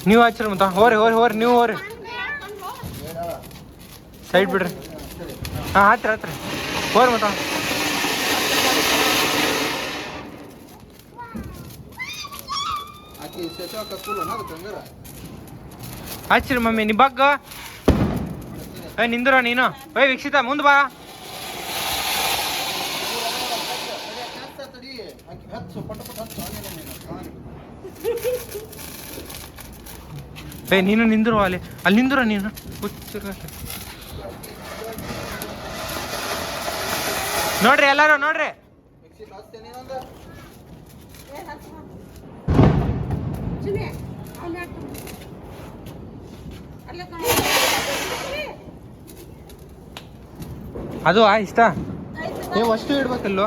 ನೀವು ಹಚ್ಚಿರ ಮತ್ತ ಹೋರಿ ನೀವು ಹೋರಿ ಸೈಡ್ ಬಿಡ್ರಿ. ಹಾಂ ಹತ್ರ ಹೋರಿ ಮತ್ತ ಹಚ್ಚಿರಿ ಮಮ್ಮಿ ನೀ ಬಗ್ಗ. ನಿಂದ್ರ ನೀನು ವೀಕ್ಷಿತ ಮುಂದೆ ಬಾ. ನೀನು ನಿಂದ್ರು ಅಲ್ಲಿ ನಿಂದ್ರ ನೀನು ನೋಡ್ರಿ ಎಲ್ಲಾರು ನೋಡ್ರಿ. ಅದು ಇಷ್ಟ ನೀವು ಅಷ್ಟು ಇಡ್ಬೇಕಲ್ಲೋ.